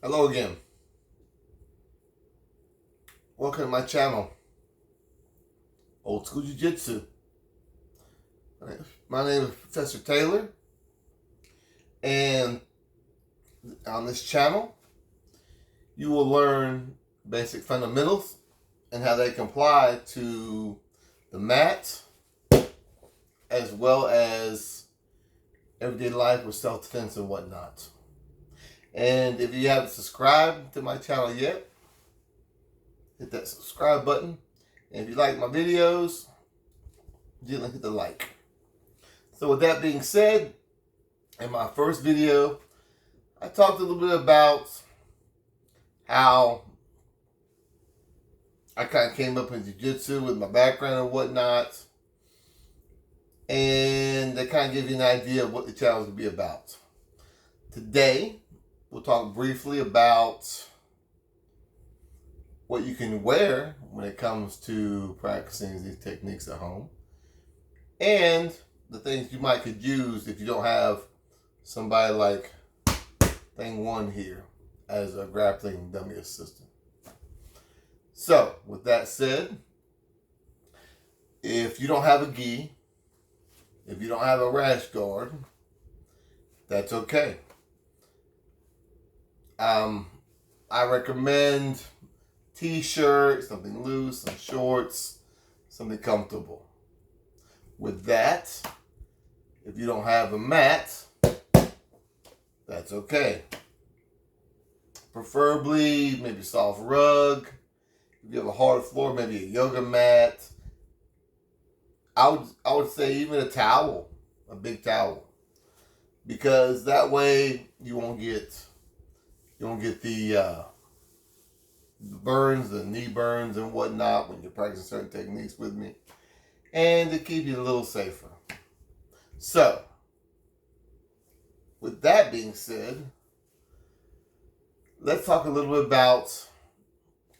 Hello again. Welcome to my channel, Old School Jiu-Jitsu. My name is Professor Taylor, and on this channel, you will learn basic fundamentals and how they can apply to the mat, as well as everyday life with self-defense and whatnot. And if you haven't subscribed to my channel yet, hit that subscribe button. And if you like my videos, gently hit the like. So with that being said, in my first video, I talked a little bit about how I kind of came up in Jiu-Jitsu with my background and whatnot. And that kind of gives you an idea of what the channel is going to be about. Today, we'll talk briefly about what you can wear when it comes to practicing these techniques at home, and the things you might could use if you don't have somebody like Thing One here as a grappling dummy assistant. So, with that said, if you don't have a gi, if you don't have a rash guard, that's okay. I recommend t-shirt, something loose, some shorts, something comfortable. With that, if you don't have a mat, that's okay. Preferably maybe a soft rug. If you have a hard floor, maybe a yoga mat. I would say even a towel, a big towel, because that way you won't get the burns, the knee burns and whatnot when you're practicing certain techniques with me, and to keep you a little safer. So, with that being said, let's talk a little bit about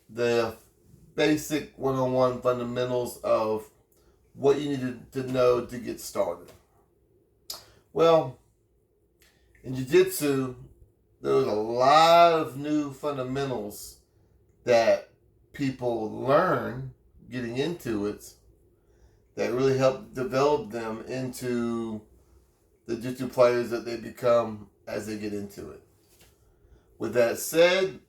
the basic 101 fundamentals of what you need to know to get started. Well, in Jiu-Jitsu, there's a lot of new fundamentals that people learn getting into it that really help develop them into the Jiu-Jitsu players that they become as they get into it. With that said,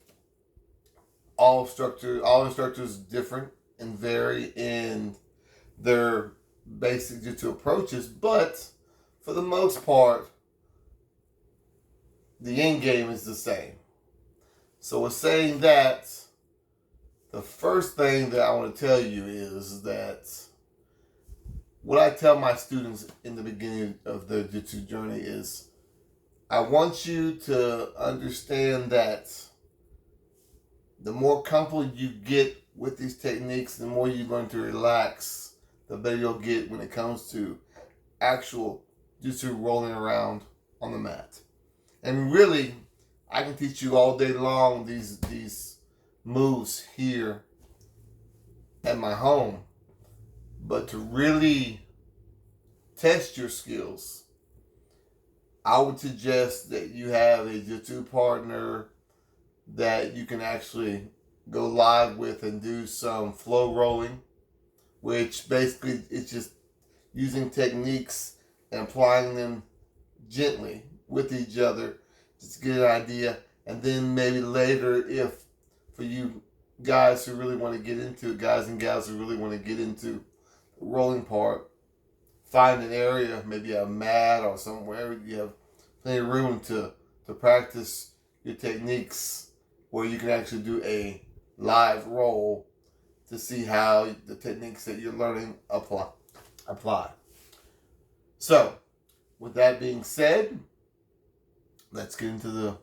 all instructors different and vary in their basic Jiu-Jitsu approaches, but for the most part, the end game is the same. So with saying that, the first thing that I want to tell you is that what I tell my students in the beginning of their Jiu-Jitsu journey is, I want you to understand that the more comfortable you get with these techniques, the more you learn to relax, the better you'll get when it comes to actual Jiu-Jitsu rolling around on the mat. And really, I can teach you all day long these moves here at my home. But to really test your skills, I would suggest that you have a Jiu-Jitsu partner that you can actually go live with and do some flow rolling, which basically is just using techniques and applying them gently with each other, just to get an idea. And then maybe later, if for you guys who really want to get into it, guys and gals who really want to get into the rolling part, find an area, maybe a mat or somewhere you have plenty of room to practice your techniques, where you can actually do a live roll to see how the techniques that you're learning apply. So, with that being said, let's get into the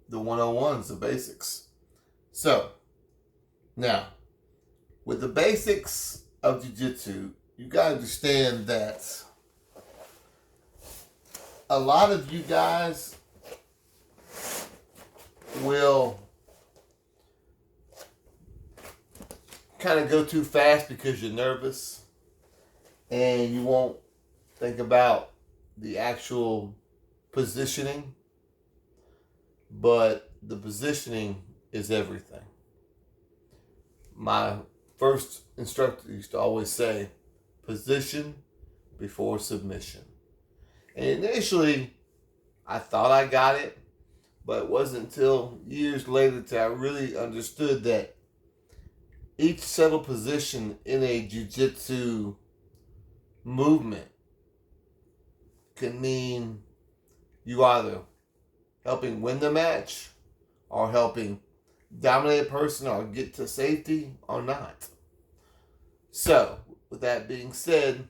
101s, the basics. So, now, with the basics of Jiu-Jitsu, you got to understand that a lot of you guys will kind of go too fast because you're nervous and you won't think about the actual positioning. But the positioning is everything. My first instructor used to always say, position before submission. And initially, I thought I got it, but it wasn't until years later that I really understood that each settled position in a jiu-jitsu movement can mean you either helping win the match or helping dominate a person or get to safety or not. So, with that being said,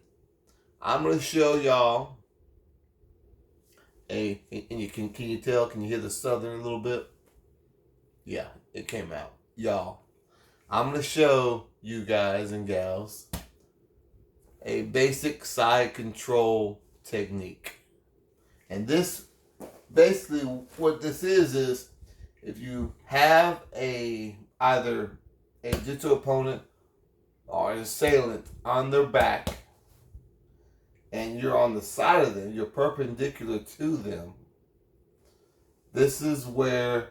I'm going to show y'all and can you tell, can you hear the southern a little bit? Yeah, it came out. Y'all, I'm going to show you guys and gals a basic side control technique. And this, basically what this is if you have either a jiu-jitsu opponent or an assailant on their back and you're on the side of them, you're perpendicular to them, this is where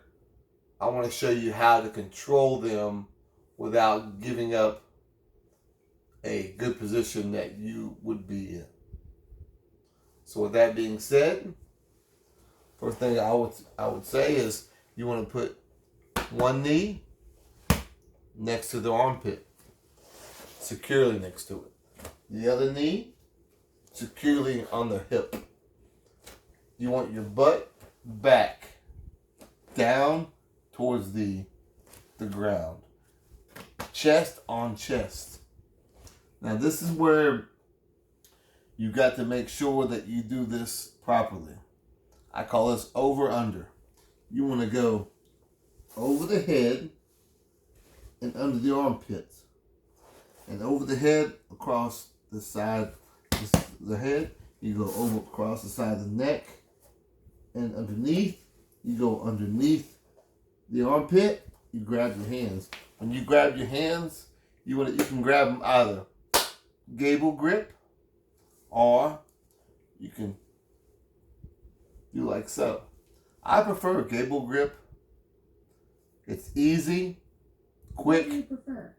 I want to show you how to control them without giving up a good position that you would be in. So with that being said, first thing I would say is you want to put one knee next to the armpit, securely next to it. The other knee securely on the hip. You want your butt back, down towards the ground. Chest on chest. Now this is where you got to make sure that you do this properly. I call this over under. You want to go over the head and under the armpits. And over the head, across the side the head, you go over across the side of the neck. And underneath, you go underneath the armpit, you grab your hands. When you grab your hands, you can grab them either gable grip, or you can do like so. I prefer gable grip. It's easy, quick, What do you prefer?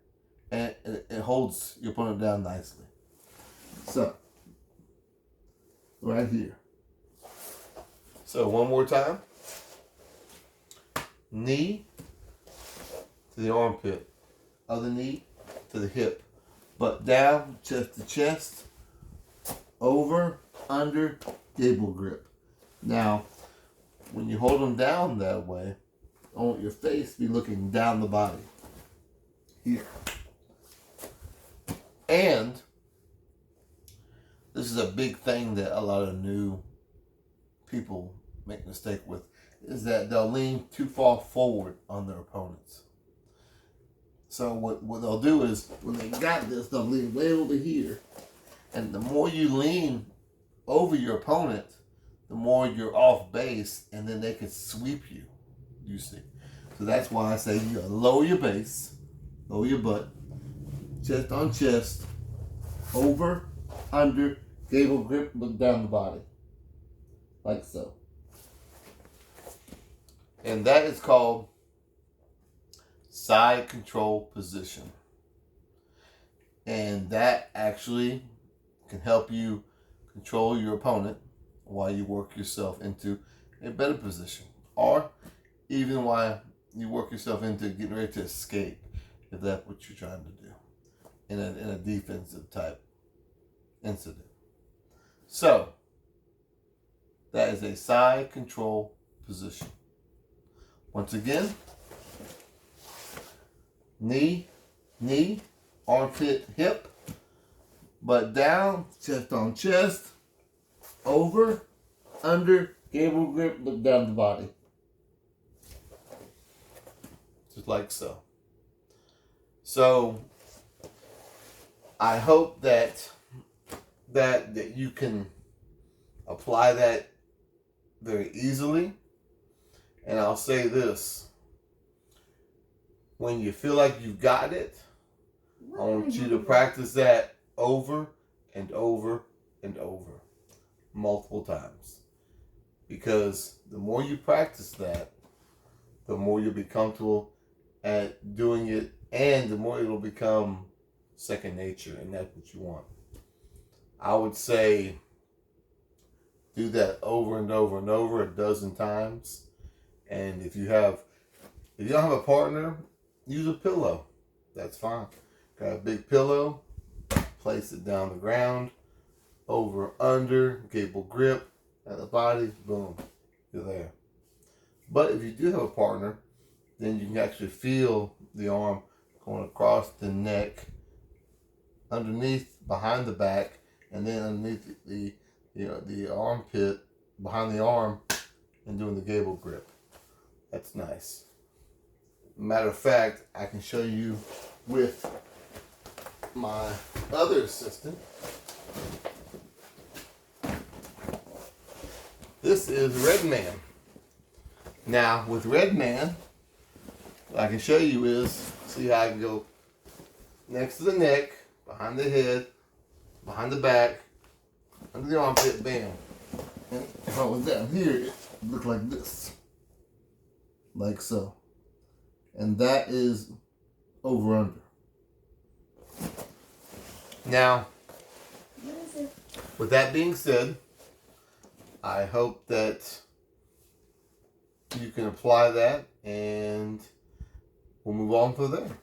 And it holds your opponent down nicely. So, right here. So one more time. Knee to the armpit. Other knee to the hip. Butt down, chest to chest. Over, under, gable grip. Now, when you hold them down that way, I want your face to be looking down the body. Here. And this is a big thing that a lot of new people make a mistake with, is that they'll lean too far forward on their opponents. So what they'll do is, when they got this, they'll lean way over here. And the more you lean over your opponent, the more you're off base, and then they can sweep you, you see. So that's why I say you gotta lower your base, lower your butt, chest on chest, over, under, gable grip, look down the body. Like so. And that is called side control position. And that actually can help you control your opponent while you work yourself into a better position. Or even while you work yourself into getting ready to escape, if that's what you're trying to do in a defensive type incident. So, that is a side control position. Once again, knee, armpit, hip, butt down, chest on chest, over, under, gable grip, look down the body. Just like so. So, I hope that you can apply that very easily. And I'll say this. When you feel like you've got it, I want you to practice that over and over and over, multiple times. Because the more you practice that, the more you'll be comfortable at doing it, and the more it'll become second nature, and that's what you want. I would say do that over and over and over a dozen times. And if you don't have a partner, use a pillow. That's fine. Grab a big pillow, place it down the ground, over, under, gable grip at the body, boom, you're there. But if you do have a partner, then you can actually feel the arm going across the neck, underneath, behind the back, and then underneath the armpit, behind the arm, and doing the gable grip. That's nice. Matter of fact, I can show you with my other assistant. This is Red Man. Now, with Red Man, what I can show you is, see how I can go next to the neck, behind the head, behind the back, under the armpit, bam. And if I was down here, it would look like this. Like so. And that is over under. Now, with that being said, I hope that you can apply that, and we'll move on from there.